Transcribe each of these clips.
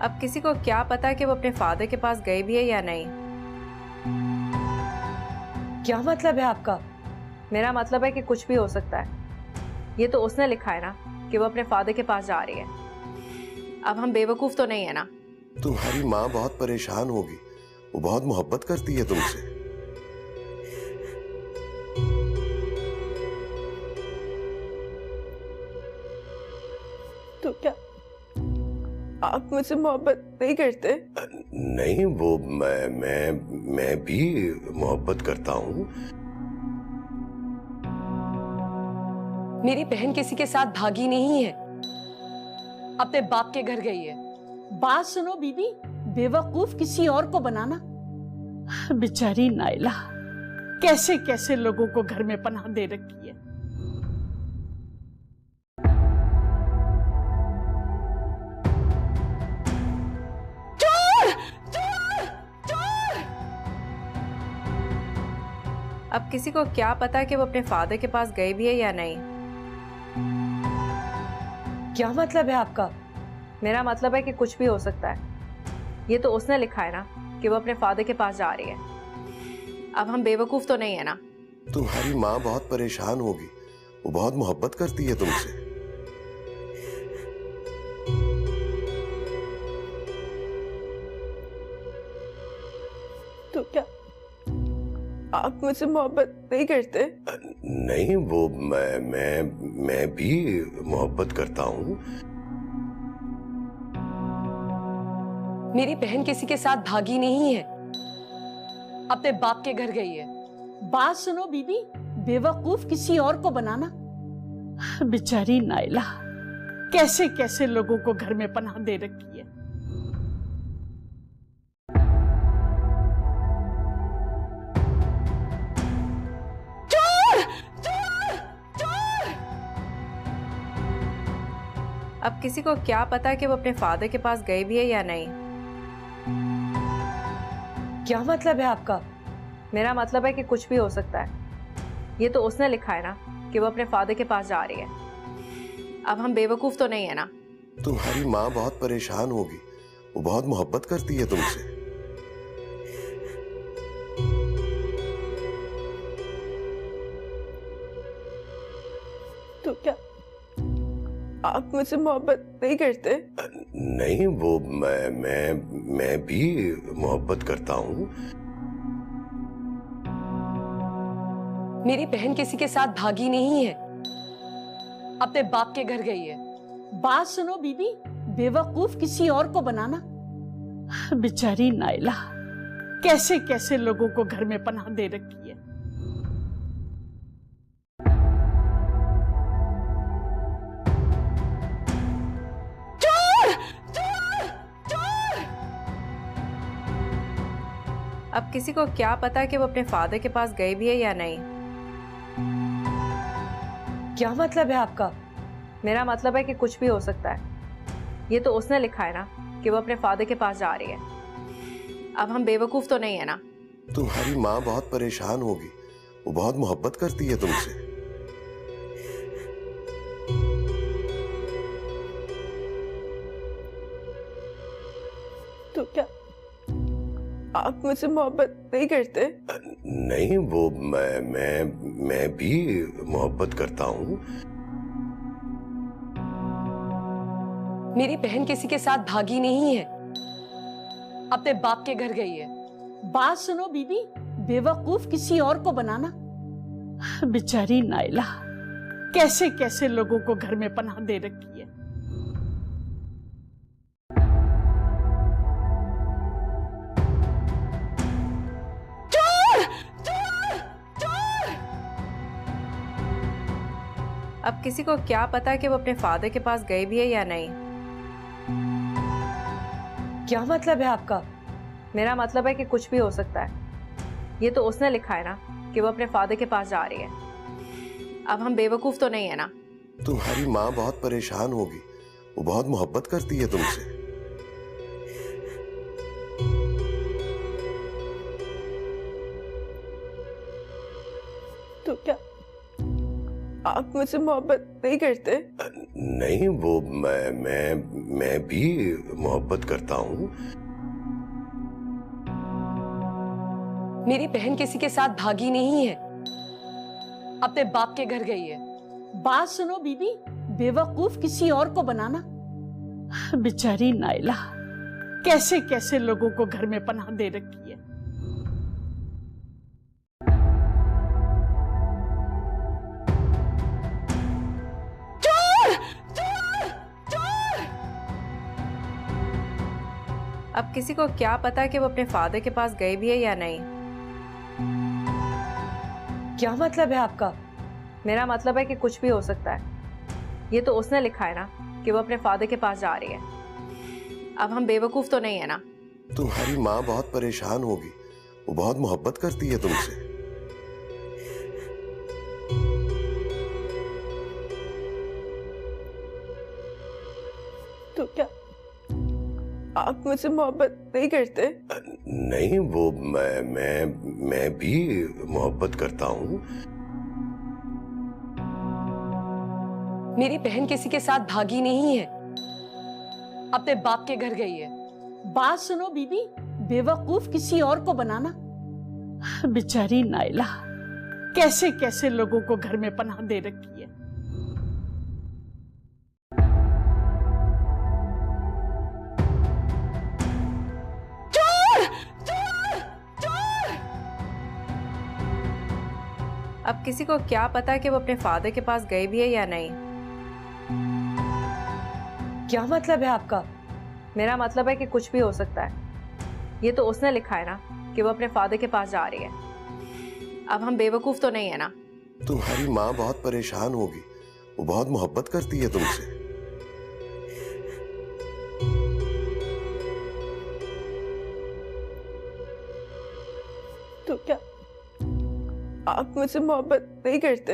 अब किसी को क्या पता कि वो अपने फादर के पास गई भी है या नहीं। क्या मतलब है आपका? मेरा मतलब है कि कुछ भी हो सकता है। ये तो उसने लिखा है ना कि वो अपने फादर के पास जा रही है। अब हम बेवकूफ तो नहीं है ना। तुम्हारी माँ बहुत परेशान होगी, वो बहुत मोहब्बत करती है तुमसे। तो क्या आप मुझसे मोहब्बत नहीं करते? नहीं, वो मैं भी मोहब्बत करता हूँ। मेरी बहन किसी के साथ भागी नहीं है, अपने बाप के घर गई है। बात सुनो बीबी, बेवकूफ किसी और को बनाना। बेचारी नाइला कैसे कैसे लोगों को घर में पनाह दे रखी है। चोर! चोर! चोर! अब किसी को क्या पता कि वो अपने फादर के पास गई भी है या नहीं। क्या मतलब है आपका? मेरा मतलब है कि कुछ भी हो सकता है। ये तो उसने लिखा है ना कि वो अपने फादर के पास जा रही है। अब हम बेवकूफ तो नहीं है ना। तुम्हारी माँ बहुत परेशान होगी, वो बहुत मोहब्बत करती है तुमसे। तो क्या आप मुझसे मोहब्बत नहीं करते? नहीं, वो मैं भी मोहब्बत करता हूँ। मेरी बहन किसी के साथ भागी नहीं है, अपने बाप के घर गई है। बात सुनो बीबी, बेवकूफ किसी और को बनाना। बेचारी नाइला कैसे कैसे लोगों को घर में पनाह दे रखी है। चोर! चोर! चोर! अब किसी को क्या पता कि वो अपने फादर के पास गई भी है या नहीं। क्या मतलब है आपका? मेरा मतलब है कि कुछ भी हो सकता है। ये तो उसने लिखा है ना कि वो अपने फादर के पास जा रही है। अब हम बेवकूफ तो नहीं है ना। तुम्हारी माँ बहुत परेशान होगी, वो बहुत मोहब्बत करती है तुमसे। तो क्या आप मुझसे मोहब्बत नहीं करते? नहीं, वो मैं भी मोहब्बत करता हूँ। मेरी बहन किसी के साथ भागी नहीं है, अपने बाप के घर गई है। बात सुनो बीबी, बेवकूफ किसी और को बनाना। बेचारी नाइला कैसे कैसे लोगों को घर में पनाह दे रखी है। चोर! चोर! चोर! अब किसी को क्या पता कि वो अपने फादर के पास गई भी है या नहीं। क्या मतलब है आपका? मेरा मतलब है कि कुछ भी हो सकता है। ये तो उसने लिखा है ना कि वो अपने फादर के पास जा रही है। अब हम बेवकूफ तो नहीं है ना। तुम्हारी माँ बहुत परेशान होगी, वो बहुत मोहब्बत करती है तुमसे। तो क्या आप मुझसे मोहब्बत नहीं करते? नहीं, वो मैं भी मोहब्बत करता हूँ। मेरी बहन किसी के साथ भागी नहीं है, अपने बाप के घर गई है। बात सुनो बीबी, बेवकूफ किसी और को बनाना। बेचारी नाइला कैसे कैसे लोगों को घर में पनाह दे रखी है। चोर! चोर! चोर! अब किसी को क्या पता कि वो अपने फादर के पास गई भी है या नहीं। क्या मतलब है आपका? मेरा मतलब है कि कुछ भी हो सकता है। ये तो उसने लिखा है ना कि वो अपने फादर के पास जा रही है। अब हम बेवकूफ तो नहीं है ना। तुम्हारी माँ बहुत परेशान होगी, वो बहुत मोहब्बत करती है तुमसे। तो क्या आप मुझसे मोहब्बत नहीं करते? नहीं, वो मैं भी मोहब्बत करता हूँ। मेरी बहन किसी के साथ भागी नहीं है, अपने बाप के घर गई है। बात सुनो बीबी, बेवकूफ किसी और को बनाना। बेचारी नाइला कैसे कैसे लोगों को घर में पनाह दे रखी है। अब किसी को क्या पता कि वो अपने फादर के पास गए भी है या नहीं। क्या मतलब है आपका? मेरा मतलब है कि कुछ भी हो सकता है। ये तो उसने लिखा है ना कि वो अपने फादर के पास जा रही है। अब हम बेवकूफ तो नहीं है ना। तुम्हारी माँ बहुत परेशान होगी, वो बहुत मोहब्बत करती है तुमसे। तो क्या आप मुझसे मोहब्बत नहीं करते? नहीं, वो मैं भी मोहब्बत करता हूँ। मेरी बहन किसी के साथ भागी नहीं है, अपने बाप के घर गई है। बात सुनो बीबी, बेवकूफ किसी और को बनाना। बेचारी नाइला कैसे कैसे लोगों को घर में पनाह दे रखी है। अब किसी को क्या पता कि वो अपने फादर के पास गए भी है या नहीं। क्या मतलब है आपका? मेरा मतलब है कि कुछ भी हो सकता है। ये तो उसने लिखा है ना कि वो अपने फादर के पास जा रही है। अब हम बेवकूफ तो नहीं है ना। तुम्हारी माँ बहुत परेशान होगी, वो बहुत मोहब्बत करती है तुमसे। तो क्या आप मुझसे मोहब्बत नहीं करते?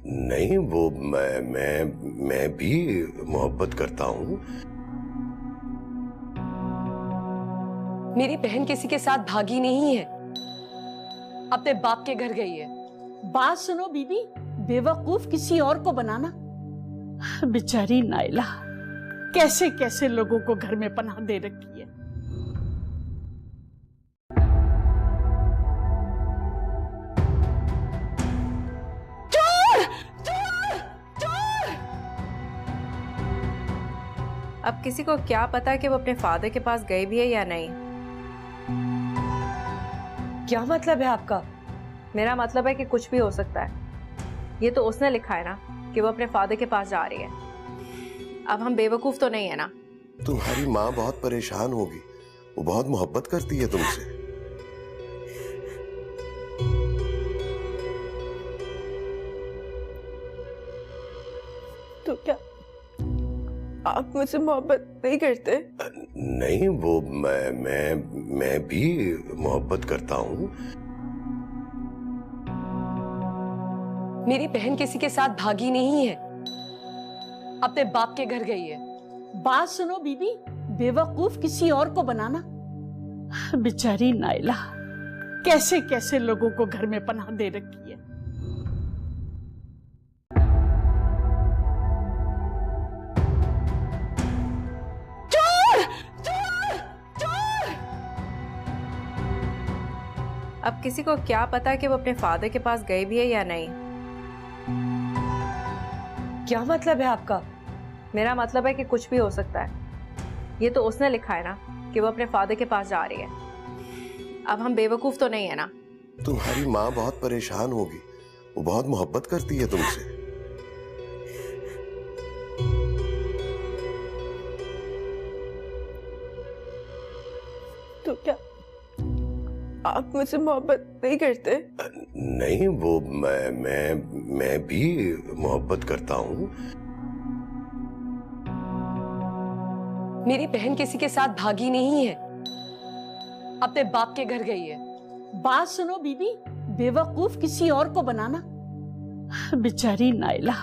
नहीं, वो मैं भी मोहब्बत करता हूँ। मेरी बहन किसी के साथ भागी नहीं है, अपने बाप के घर गई है। बात सुनो बीबी, बेवकूफ किसी और को बनाना। बेचारी नाइला कैसे कैसे लोगों को घर में पनाह दे रखी है। अब किसी को क्या पता कि वो अपने फादर के पास गए भी है या नहीं। क्या मतलब है आपका? मेरा मतलब है कि कुछ भी हो सकता है। ये तो उसने लिखा है ना कि वो अपने फादर के पास जा रही है। अब हम बेवकूफ तो नहीं है ना। तुम्हारी माँ बहुत परेशान होगी, वो बहुत मोहब्बत करती है तुमसे। तो क्या आप मुझसे मोहब्बत नहीं करते? नहीं, वो मैं भी मोहब्बत करता हूँ। मेरी बहन किसी के साथ भागी नहीं है, अपने बाप के घर गई है। बात सुनो बीबी, बेवकूफ किसी और को बनाना। बेचारी नाइला कैसे कैसे लोगों को घर में पनाह दे रखी है। अब किसी को क्या पता कि वो अपने फादर के पास गए भी है या नहीं। क्या मतलब है आपका? मेरा मतलब है कि कुछ भी हो सकता है। ये तो उसने लिखा है ना कि वो अपने फादर के पास जा रही है। अब हम बेवकूफ तो नहीं है ना। तुम्हारी माँ बहुत परेशान होगी, वो बहुत मोहब्बत करती है तुमसे। तो क्या आप मुझसे मोहब्बत नहीं करते? नहीं, वो मैं भी मोहब्बत करता हूँ। मेरी बहन किसी के साथ भागी नहीं है, अपने बाप के घर गई है। बात सुनो बीबी, बेवकूफ किसी और को बनाना। बेचारी नाइला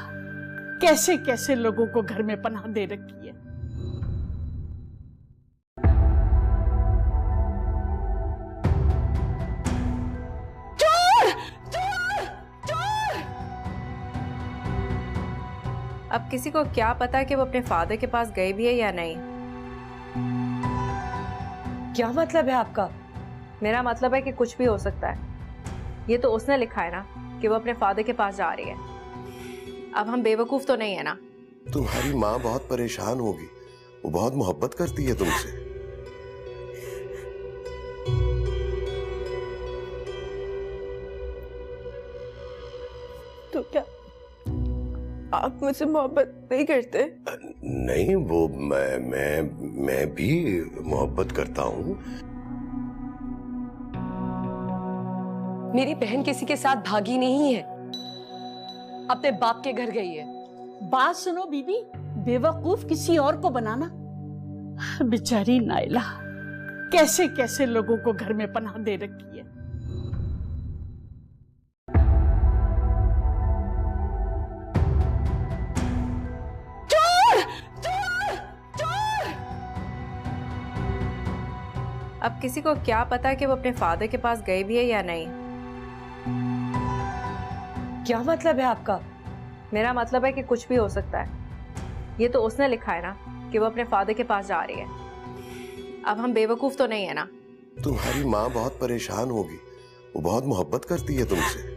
कैसे कैसे लोगों को घर में पनाह दे रखी है। अब किसी को क्या पता कि वो अपने फादर के पास गई भी है या नहीं। क्या मतलब है आपका? मेरा मतलब है कि कुछ भी हो सकता है। ये तो उसने लिखा है ना कि वो अपने फादर के पास जा रही है। अब हम बेवकूफ तो नहीं है ना। तुम्हारी माँ बहुत परेशान होगी, वो बहुत मोहब्बत करती है तुमसे। तो क्या आप मुझसे मोहब्बत नहीं करते? नहीं, वो मैं भी मोहब्बत करता हूँ। मेरी बहन किसी के साथ भागी नहीं है, अपने बाप के घर गई है। बात सुनो बीबी, बेवकूफ किसी और को बनाना। बेचारी नाइला कैसे कैसे लोगों को घर में पनाह दे रखी है। अब किसी को क्या पता कि वो अपने फादर के पास गई भी है या नहीं। क्या मतलब है आपका? मेरा मतलब है कि कुछ भी हो सकता है। ये तो उसने लिखा है ना कि वो अपने फादर के पास जा रही है। अब हम बेवकूफ तो नहीं है ना। तुम्हारी माँ बहुत परेशान होगी, वो बहुत मोहब्बत करती है तुमसे।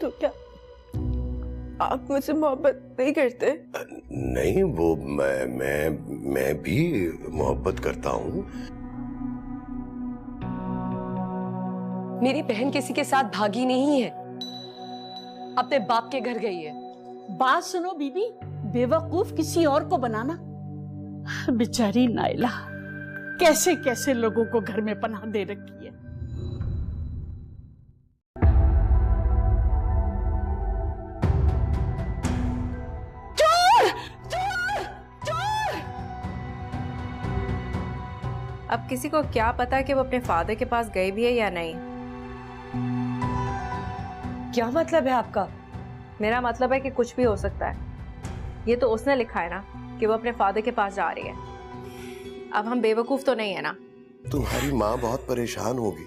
तो क्या आप मुझसे मोहब्बत नहीं करते? नहीं, वो मैं भी मोहब्बत करता हूँ। मेरी बहन किसी के साथ भागी नहीं है, अपने बाप के घर गई है। बात सुनो बीबी, बेवकूफ किसी और को बनाना। बेचारी नाइला कैसे कैसे लोगों को घर में पनाह दे रखी है। अब किसी को क्या पता कि वो अपने फादर के पास गई भी है या नहीं। क्या मतलब है आपका? मेरा मतलब है कि कुछ भी हो सकता है। ये तो उसने लिखा है ना कि वो अपने फादर के पास जा रही है। अब हम बेवकूफ तो नहीं है ना। तुम्हारी माँ बहुत परेशान होगी,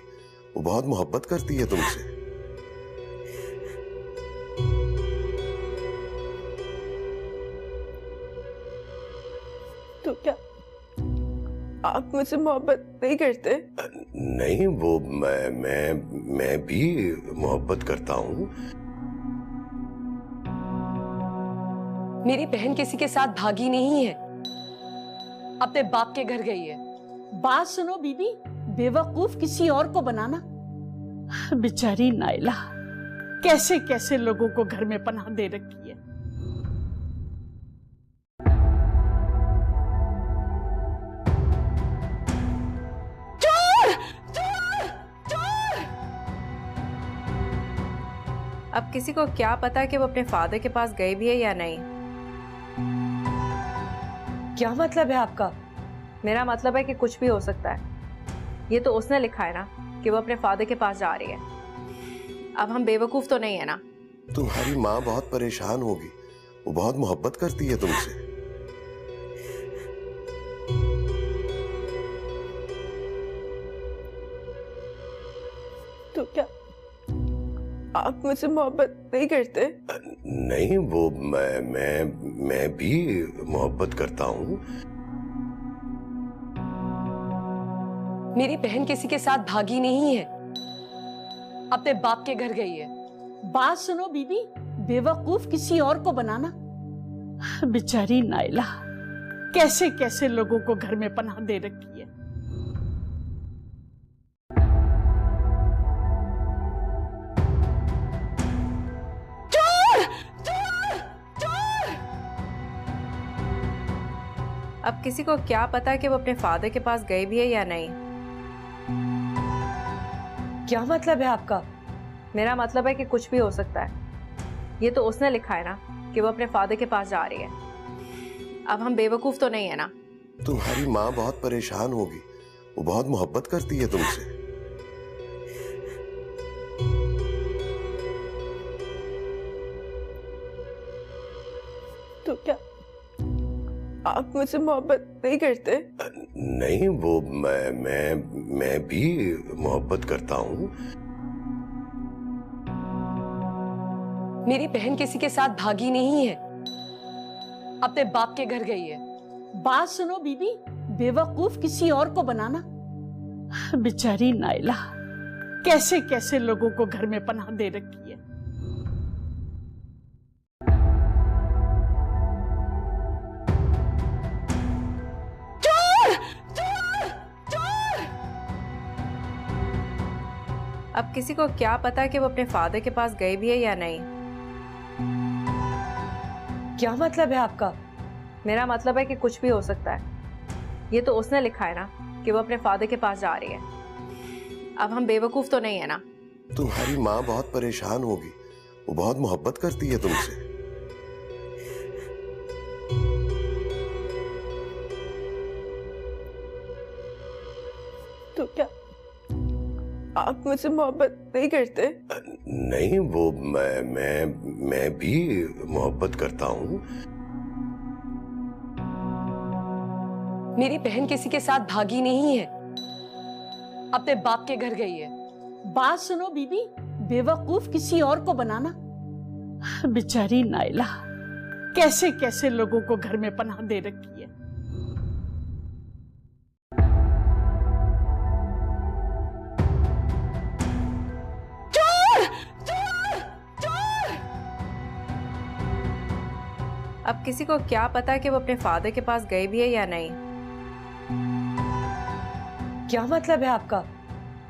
वो बहुत मोहब्बत करती है तुमसे। तो क्या आप मुझसे मोहब्बत नहीं करते? नहीं, वो मैं भी मोहब्बत करता हूँ। मेरी बहन किसी के साथ भागी नहीं है, अपने बाप के घर गई है। बात सुनो बीबी, बेवकूफ किसी और को बनाना। बेचारी नाइला कैसे कैसे लोगों को घर में पनाह दे रखी है। अब किसी को क्या पता कि वो अपने फादर के पास गई भी है या नहीं। क्या मतलब है आपका? मेरा मतलब है कि कुछ भी हो सकता है। ये तो उसने लिखा है ना कि वो अपने फादर के पास जा रही है। अब हम बेवकूफ तो नहीं है ना। तुम्हारी माँ बहुत परेशान होगी, वो बहुत मोहब्बत करती है तुमसे। तो क्या आप मुझसे मोहब्बत नहीं करते? नहीं, वो मैं भी मोहब्बत करता हूँ। मेरी बहन किसी के साथ भागी नहीं है, अपने बाप के घर गई है। बात सुनो बीबी, बेवकूफ किसी और को बनाना। बेचारी नाइला कैसे कैसे लोगों को घर में पनाह दे रखी है। अब किसी को क्या पता कि वो अपने फादर के पास गई भी है या नहीं। क्या मतलब है आपका? मेरा मतलब है कि कुछ भी हो सकता है। ये तो उसने लिखा है ना कि वो अपने फादर के पास जा रही है। अब हम बेवकूफ तो नहीं है ना। तुम्हारी माँ बहुत परेशान होगी, वो बहुत मोहब्बत करती है तुमसे। तो क्या आप मुझसे मोहब्बत नहीं करते? नहीं, वो मैं भी मोहब्बत करता हूँ। मेरी बहन किसी के साथ भागी नहीं है, अपने बाप के घर गई है। बात सुनो बीबी, बेवकूफ किसी और को बनाना। बेचारी नाइला कैसे कैसे लोगों को घर में पनाह दे रखी है। चोर! चोर! चोर! अब किसी को क्या पता कि वो अपने फादर के पास गई भी है या नहीं। क्या मतलब है आपका? मेरा मतलब है कि कुछ भी हो सकता है। ये तो उसने लिखा है ना कि वो अपने फादर के पास जा रही है। अब हम बेवकूफ तो नहीं है ना। तुम्हारी माँ बहुत परेशान होगी, वो बहुत मोहब्बत करती है तुमसे। तो क्या आप मुझसे मोहब्बत नहीं करते? नहीं, वो मैं भी मोहब्बत करता हूँ। मेरी बहन किसी के साथ भागी नहीं है, अपने बाप के घर गई है। बात सुनो बीबी, बेवकूफ किसी और को बनाना। बेचारी नाइला कैसे कैसे लोगों को घर में पनाह दे रखी है। चोर! चोर! चोर! अब किसी को क्या पता कि वो अपने फादर के पास गई भी है या नहीं। क्या मतलब है आपका?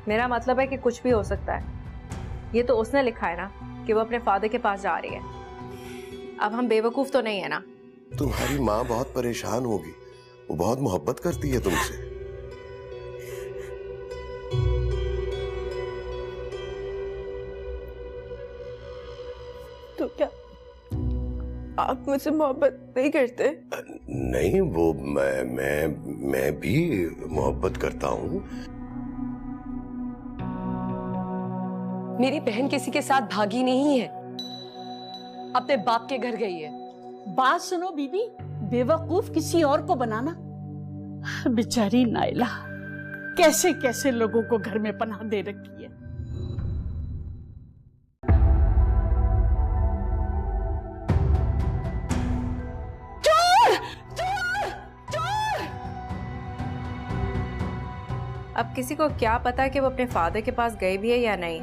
मेरा मतलब है कि कुछ भी हो सकता है। ये तो उसने लिखा है ना कि वो अपने फादर के पास जा रही है। अब हम बेवकूफ तो नहीं है ना। तुम्हारी माँ बहुत परेशान होगी, वो बहुत मोहब्बत करती है तुमसे। तो क्या आप मुझसे मोहब्बत नहीं करते? नहीं, वो मैं भी मोहब्बत करता हूँ। मेरी बहन किसी के साथ भागी नहीं है, अपने बाप के घर गई है। बात सुनो बीबी, बेवकूफ किसी और को बनाना। बेचारी नाइला कैसे कैसे लोगों को घर में पनाह दे रखी है। चोर! चोर! चोर! अब किसी को क्या पता कि वो अपने फादर के पास गई भी है या नहीं।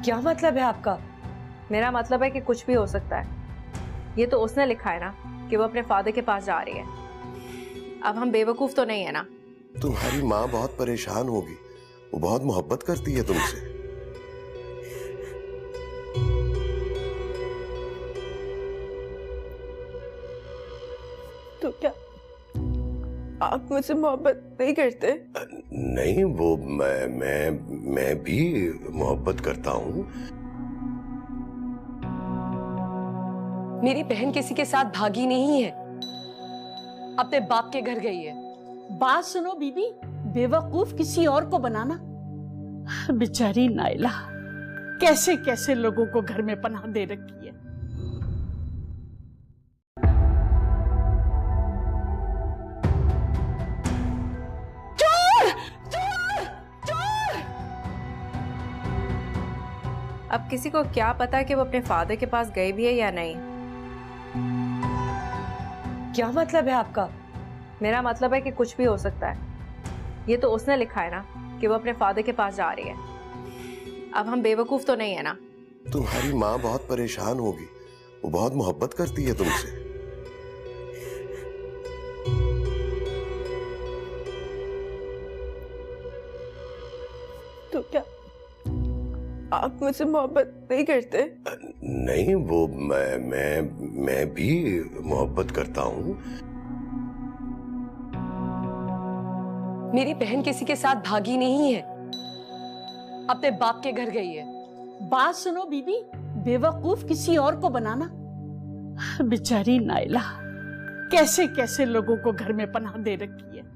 क्या मतलब है आपका? मेरा मतलब है कि कुछ भी हो सकता है। ये तो उसने लिखा है ना कि वो अपने फादर के पास जा रही है। अब हम बेवकूफ तो नहीं है ना। तुम्हारी माँ बहुत परेशान होगी, वो बहुत मोहब्बत करती है तुमसे। तो क्या आप मुझसे मोहब्बत नहीं करते? नहीं, वो मैं भी मोहब्बत करता हूँ। मेरी बहन किसी के साथ भागी नहीं है, अपने बाप के घर गई है। बात सुनो बीबी, बेवकूफ किसी और को बनाना। बेचारी नाइला कैसे कैसे लोगों को घर में पनाह दे रखी है। चोर! चोर! चोर! अब किसी को क्या पता कि वो अपने फादर के पास गई भी है या नहीं। क्या मतलब है आपका? मेरा मतलब है कि कुछ भी हो सकता है। ये तो उसने लिखा है ना कि वो अपने फादर के पास जा रही है। अब हम बेवकूफ तो नहीं है ना। तुम्हारी माँ बहुत परेशान होगी, वो बहुत मोहब्बत करती है तुमसे। तो क्या आप मुझसे मोहब्बत नहीं करते? नहीं, वो मैं भी मोहब्बत करता हूँ। मेरी बहन किसी के साथ भागी नहीं है, अपने बाप के घर गई है। बात सुनो बीबी, बेवकूफ किसी और को बनाना। बेचारी नाइला कैसे कैसे लोगों को घर में पनाह दे रखी है।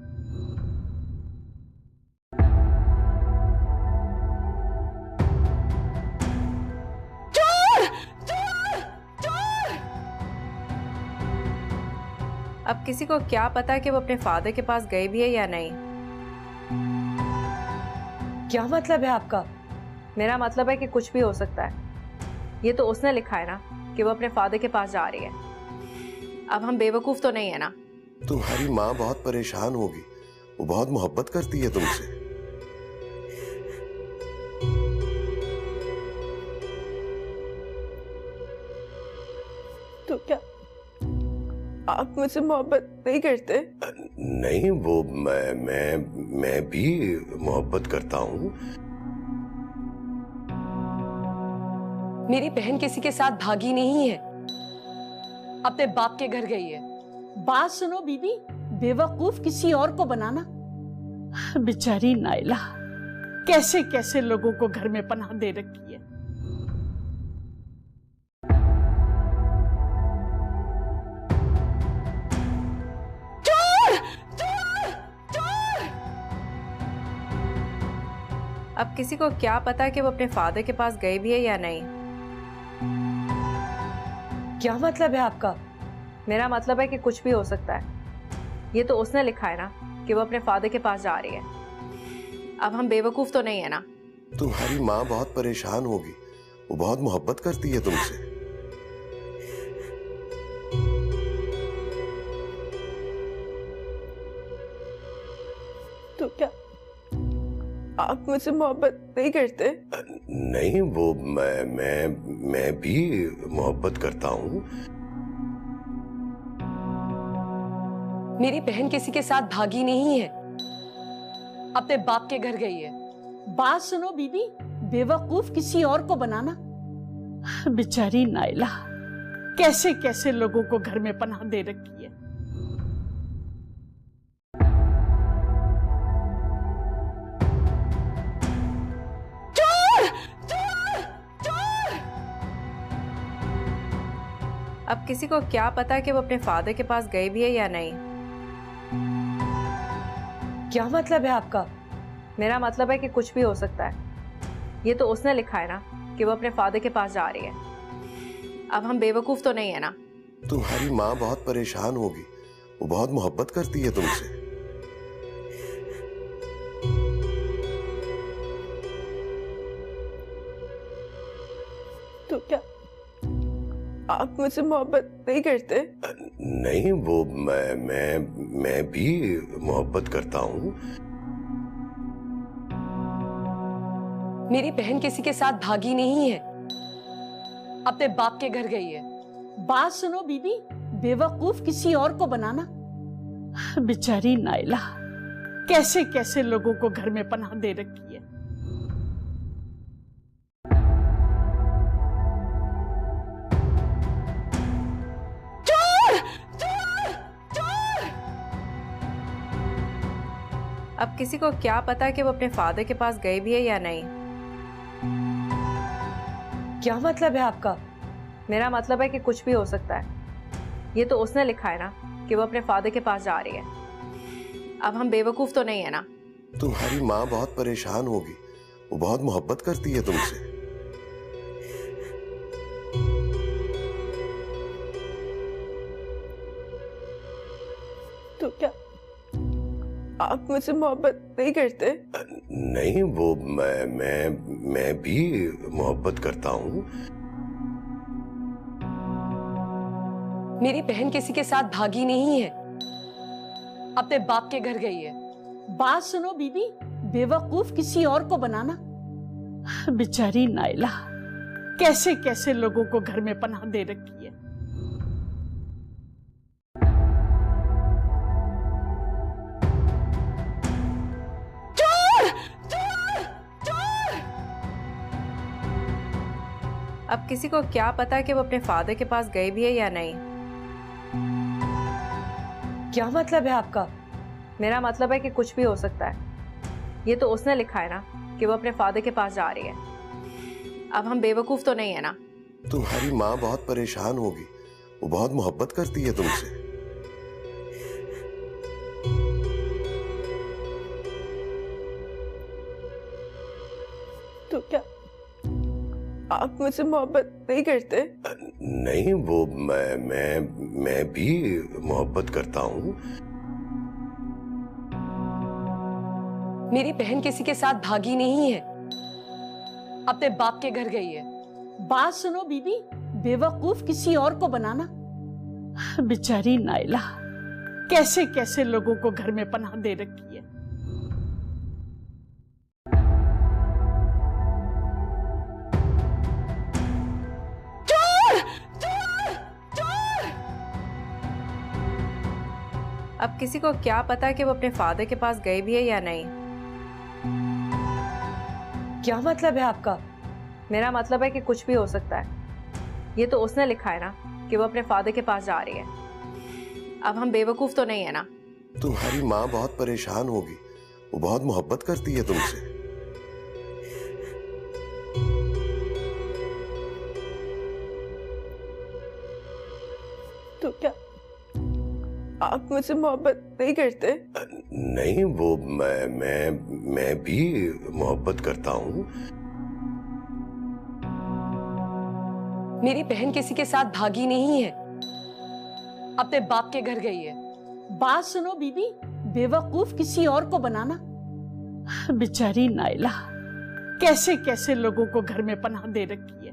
चोर! चोर! चोर! अब किसी को क्या पता कि वो अपने फादर के पास गई भी है या नहीं। क्या मतलब है आपका? मेरा मतलब है कि कुछ भी हो सकता है। ये तो उसने लिखा है ना कि वो अपने फादर के पास जा रही है। अब हम बेवकूफ तो नहीं है ना। तुम्हारी माँ बहुत परेशान होगी, वो बहुत मोहब्बत करती है तुमसे। तो क्या आप मुझसे मोहब्बत नहीं करते? नहीं, वो मैं भी मोहब्बत करता हूँ। मेरी बहन किसी के साथ भागी नहीं है, अपने बाप के घर गई है। बात सुनो बीबी, बेवकूफ किसी और को बनाना। बेचारी नाइला कैसे कैसे लोगों को घर में पनाह दे रखी है। अब किसी को क्या पता कि वो अपने फादर के पास गई भी है या नहीं। क्या मतलब है आपका? मेरा मतलब है कि कुछ भी हो सकता है। ये तो उसने लिखा है ना कि वो अपने फादर के पास जा रही है। अब हम बेवकूफ तो नहीं है ना। तुम्हारी माँ बहुत परेशान होगी, वो बहुत मोहब्बत करती है तुमसे। तो क्या आप मुझसे मोहब्बत नहीं करते? नहीं, वो मैं भी मोहब्बत करता हूँ। मेरी बहन किसी के साथ भागी नहीं है, अपने बाप के घर गई है। बात सुनो बीबी, बेवकूफ किसी और को बनाना। बेचारी नाइला कैसे कैसे लोगों को घर में पनाह दे रखी है। अब किसी को क्या पता कि वो अपने फादर के पास गई भी है या नहीं। क्या मतलब है आपका? मेरा मतलब है कि कुछ भी हो सकता है। ये तो उसने लिखा है ना कि वो अपने फादर के पास जा रही है। अब हम बेवकूफ तो नहीं है ना। तुम्हारी माँ बहुत परेशान होगी, वो बहुत मोहब्बत करती है तुमसे। तो क्या आप मुझसे मोहब्बत नहीं करते? नहीं, वो मैं भी मोहब्बत करता हूँ। मेरी बहन किसी के साथ भागी नहीं है, अपने बाप के घर गई है। बात सुनो बीबी, बेवकूफ किसी और को बनाना। बेचारी नाइला कैसे कैसे लोगों को घर में पनाह दे रखी है। अब किसी को क्या पता कि वो अपने फादर के पास गई भी है या नहीं। क्या मतलब है आपका? मेरा मतलब है कि कुछ भी हो सकता है। ये तो उसने लिखा है ना कि वो अपने फादर के पास जा रही है। अब हम बेवकूफ तो नहीं है ना। तुम्हारी माँ बहुत परेशान होगी, वो बहुत मोहब्बत करती है तुमसे। तो क्या आप मुझसे मोहब्बत नहीं करते? नहीं, वो मैं भी मोहब्बत करता हूँ। मेरी बहन किसी के साथ भागी नहीं है, अपने बाप के घर गई है। बात सुनो बीबी, बेवकूफ किसी और को बनाना। बेचारी नाइला कैसे कैसे लोगों को घर में पनाह दे रखी है। अब किसी को क्या पता कि वो अपने फादर के पास गई भी है या नहीं। क्या मतलब है आपका? मेरा मतलब है कि कुछ भी हो सकता है। ये तो उसने लिखा है ना कि वो अपने फादर के पास जा रही है। अब हम बेवकूफ तो नहीं है ना। तुम्हारी माँ बहुत परेशान होगी, वो बहुत मोहब्बत करती है तुमसे। तो क्या आप मुझसे मोहब्बत नहीं करते? नहीं, वो मैं भी मोहब्बत करता हूँ। मेरी बहन किसी के साथ भागी नहीं है, अपने बाप के घर गई है। बात सुनो बीबी, बेवकूफ किसी और को बनाना। बेचारी नाइला कैसे कैसे लोगों को घर में पनाह दे रखी है। अब किसी को क्या पता कि वो अपने फादर के पास गए भी है या नहीं। क्या मतलब है आपका? मेरा मतलब है कि कुछ भी हो सकता है। ये तो उसने लिखा है ना कि वो अपने फादर के पास जा रही है। अब हम बेवकूफ तो नहीं है ना। तुम्हारी माँ बहुत परेशान होगी, वो बहुत मोहब्बत करती है तुमसे। तो क्या आप मुझसे मोहब्बत नहीं करते? नहीं, वो मैं भी मोहब्बत करता हूँ। मेरी बहन किसी के साथ भागी नहीं है, अपने बाप के घर गई है। बात सुनो बीबी, बेवकूफ किसी और को बनाना। बेचारी नाइला कैसे कैसे लोगों को घर में पनाह दे रखी है।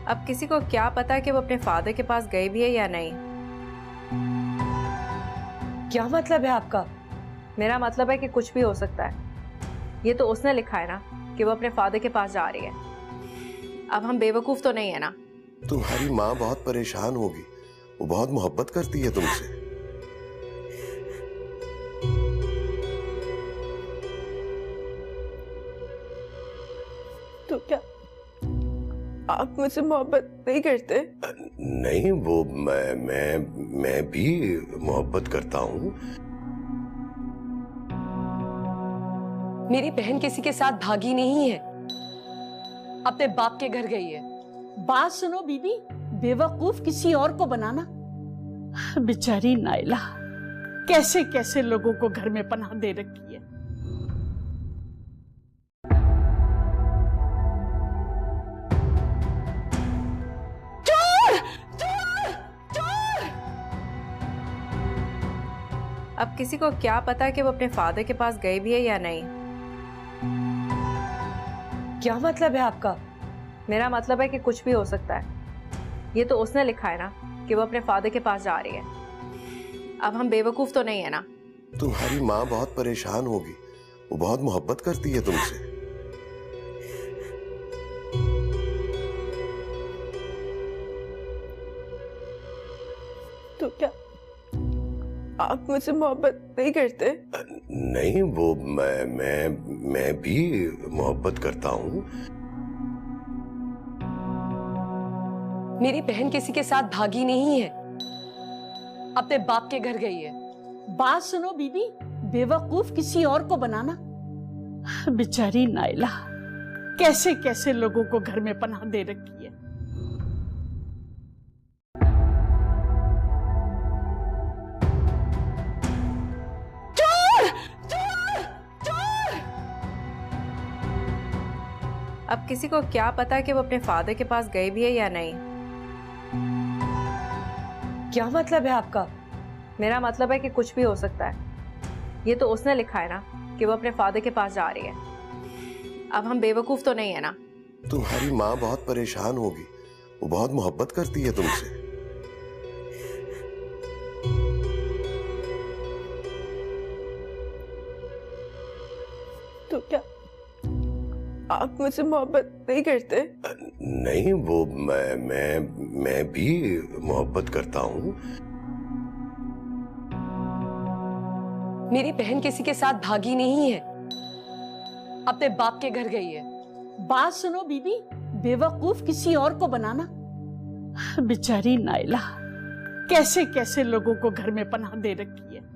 अब किसी को क्या पता कि वो अपने फादर के पास गए भी है या नहीं। क्या मतलब है आपका? मेरा मतलब है कि कुछ भी हो सकता है। ये तो उसने लिखा है ना कि वो अपने फादर के पास जा रही है। अब हम बेवकूफ तो नहीं है ना। तुम्हारी माँ बहुत परेशान होगी, वो बहुत मोहब्बत करती है तुमसे। तो क्या आप मुझसे मोहब्बत नहीं करते? नहीं, वो मैं भी मोहब्बत करता हूँ। मेरी बहन किसी के साथ भागी नहीं है, अपने बाप के घर गई है। बात सुनो बीबी, बेवकूफ किसी और को बनाना। बेचारी नाइला कैसे कैसे लोगों को घर में पनाह दे रखी है। अब किसी को क्या पता कि वो अपने फादर के पास गए भी है या नहीं। क्या मतलब है आपका? मेरा मतलब है कि कुछ भी हो सकता है। ये तो उसने लिखा है ना कि वो अपने फादर के पास जा रही है। अब हम बेवकूफ तो नहीं है ना। तुम्हारी माँ बहुत परेशान होगी, वो बहुत मोहब्बत करती है तुमसे। तो क्या आप मुझसे मोहब्बत नहीं करते? नहीं, वो मैं भी मोहब्बत करता हूँ। मेरी बहन किसी के साथ भागी नहीं है, अपने बाप के घर गई है। बात सुनो बीबी, बेवकूफ किसी और को बनाना। बेचारी नाइला कैसे कैसे लोगों को घर में पनाह दे रखी है। अब किसी को क्या पता कि वो अपने फादर के पास गए भी है या नहीं। क्या मतलब है आपका? मेरा मतलब है कि कुछ भी हो सकता है। ये तो उसने लिखा है ना कि वो अपने फादर के पास जा रही है। अब हम बेवकूफ तो नहीं है ना। तुम्हारी माँ बहुत परेशान होगी, वो बहुत मोहब्बत करती है तुमसे। तो क्या आप मुझसे मोहब्बत नहीं करते? नहीं, वो मैं भी मोहब्बत करता हूँ। मेरी बहन किसी के साथ भागी नहीं है, अपने बाप के घर गई है। बात सुनो बीबी, बेवकूफ किसी और को बनाना। बेचारी नाइला कैसे कैसे लोगों को घर में पनाह दे रखी है।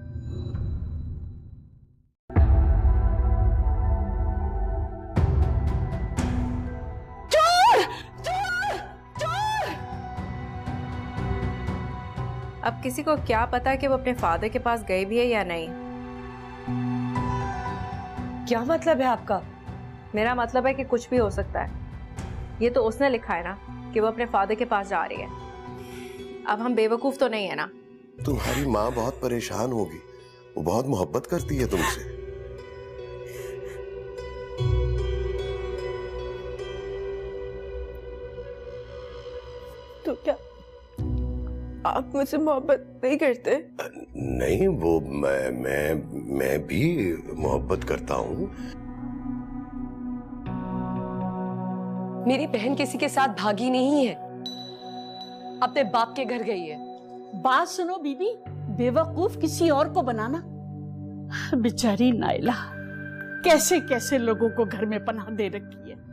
अब किसी को क्या पता कि वो अपने फादर के पास गई भी है या नहीं। क्या मतलब है आपका? मेरा मतलब है कि कुछ भी हो सकता है। ये तो उसने लिखा है ना कि वो अपने फादर के पास जा रही है। अब हम बेवकूफ तो नहीं है ना। तुम्हारी माँ बहुत परेशान होगी, वो बहुत मोहब्बत करती है तुमसे। तो क्या आप मुझसे मोहब्बत नहीं करते? नहीं, वो मैं भी मोहब्बत करता हूँ। मेरी बहन किसी के साथ भागी नहीं है, अपने बाप के घर गई है। बात सुनो बीबी, बेवकूफ किसी और को बनाना। बेचारी नाइला कैसे कैसे लोगों को घर में पनाह दे रखी है।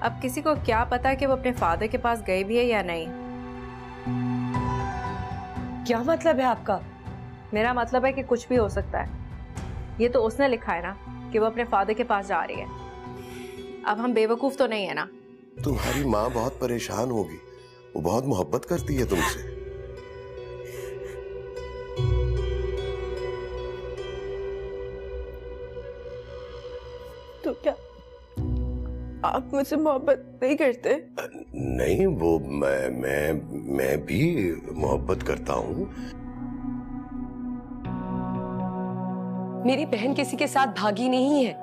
अब किसी को क्या पता कि वो अपने फादर के पास गई भी है या नहीं। क्या मतलब है आपका? मेरा मतलब है कि कुछ भी हो सकता है। ये तो उसने लिखा है ना कि वो अपने फादर के पास जा रही है। अब हम बेवकूफ तो नहीं है ना। तुम्हारी माँ बहुत परेशान होगी, वो बहुत मोहब्बत करती है तुमसे। तो क्या आप मुझसे मोहब्बत नहीं करते? नहीं, वो मैं भी मोहब्बत करता हूँ। मेरी बहन किसी के साथ भागी नहीं है,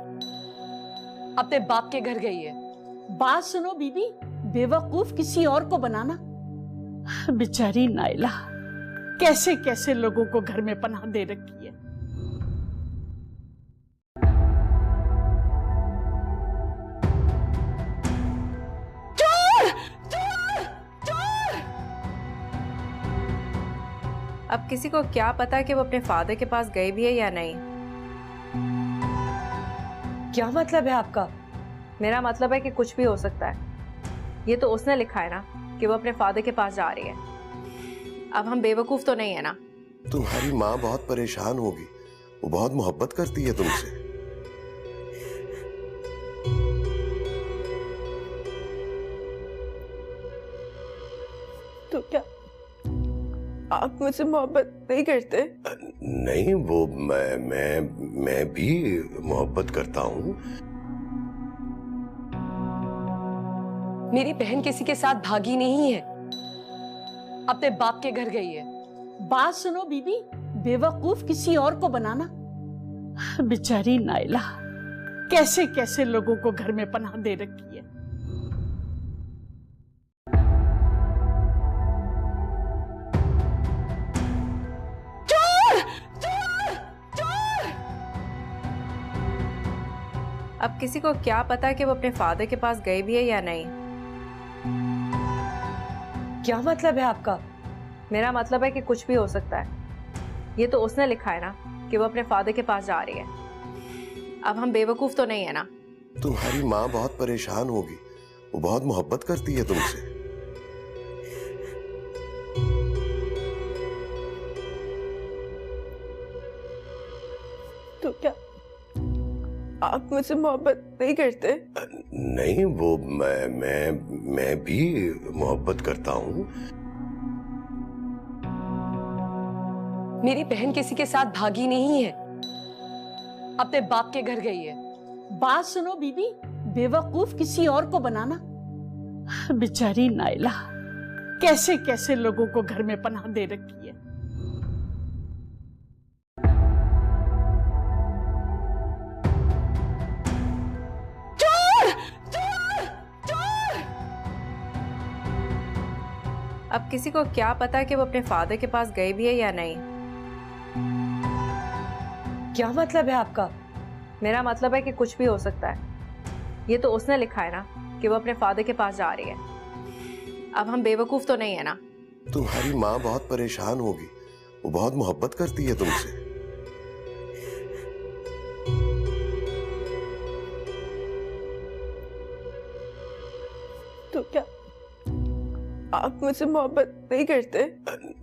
अपने बाप के घर गई है। बात सुनो बीबी, बेवकूफ किसी और को बनाना। बेचारी नाइला कैसे कैसे लोगों को घर में पनाह दे रखी है। अब किसी को क्या पता कि वो अपने फादर के पास गई भी है या नहीं। क्या मतलब है आपका? मेरा मतलब है कि कुछ भी हो सकता है। ये तो उसने लिखा है ना कि वो अपने फादर के पास जा रही है। अब हम बेवकूफ तो नहीं है ना। तुम्हारी माँ बहुत परेशान होगी, वो बहुत मोहब्बत करती है तुमसे। तो क्या आप मुझसे मोहब्बत नहीं करते? नहीं, वो मैं भी मोहब्बत करता हूँ। मेरी बहन किसी के साथ भागी नहीं है, अपने बाप के घर गई है। बात सुनो बीबी, बेवकूफ किसी और को बनाना। बेचारी नाइला कैसे कैसे लोगों को घर में पनाह दे रखी है। अब किसी को क्या पता कि वो अपने फादर के पास गई भी है या नहीं। क्या मतलब है आपका? मेरा मतलब है कि कुछ भी हो सकता है। ये तो उसने लिखा है ना कि वो अपने फादर के पास जा रही है। अब हम बेवकूफ तो नहीं है ना। तुम्हारी माँ बहुत परेशान होगी, वो बहुत मोहब्बत करती है तुमसे। तो क्या आप मुझसे मोहब्बत नहीं करते? नहीं, वो मैं भी मोहब्बत करता हूँ। मेरी बहन किसी के साथ भागी नहीं है, अपने बाप के घर गई है। बात सुनो बीबी, बेवकूफ किसी और को बनाना। बेचारी नाइला कैसे कैसे लोगों को घर में पनाह दे रखी है। अब किसी को क्या पता कि वो अपने फादर के पास गई भी है या नहीं। क्या मतलब है आपका? मेरा मतलब है कि कुछ भी हो सकता है। ये तो उसने लिखा है ना कि वो अपने फादर के पास जा रही है। अब हम बेवकूफ तो नहीं है ना। तुम्हारी माँ बहुत परेशान होगी, वो बहुत मोहब्बत करती है तुमसे। तो क्या आप मुझसे मोहब्बत नहीं करते?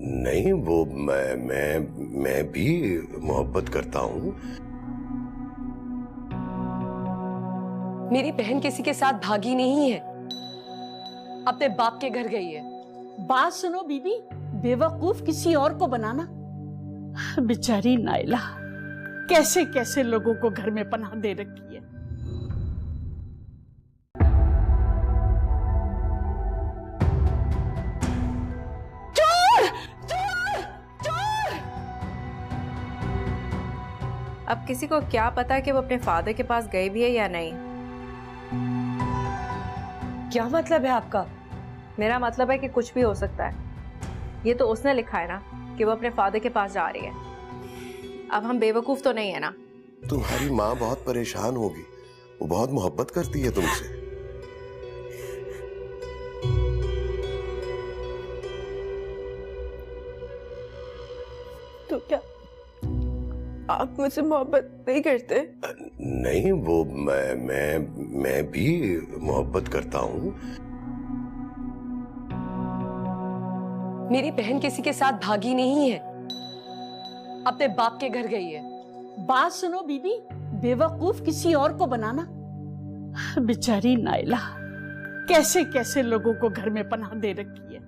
नहीं, वो मैं भी मोहब्बत करता हूँ। मेरी बहन किसी के साथ भागी नहीं है, अपने बाप के घर गई है। बात सुनो बीबी, बेवकूफ किसी और को बनाना। बेचारी नाइला कैसे कैसे लोगों को घर में पनाह दे रखी है। चोर! चोर! चोर! अब किसी को क्या पता कि वो अपने फादर के पास गए भी है या नहीं। क्या मतलब है आपका? मेरा मतलब है कि कुछ भी हो सकता है। ये तो उसने लिखा है ना कि वो अपने फादर के पास जा रही है। अब हम बेवकूफ तो नहीं है ना। तुम्हारी माँ बहुत परेशान होगी, वो बहुत मोहब्बत करती है तुमसे। तो क्या आप मुझसे मोहब्बत नहीं करते? नहीं, वो मैं भी मोहब्बत करता हूँ। मेरी बहन किसी के साथ भागी नहीं है, अपने बाप के घर गई है। बात सुनो बीबी, बेवकूफ किसी और को बनाना। बेचारी नाइला कैसे कैसे लोगों को घर में पनाह दे रखी है।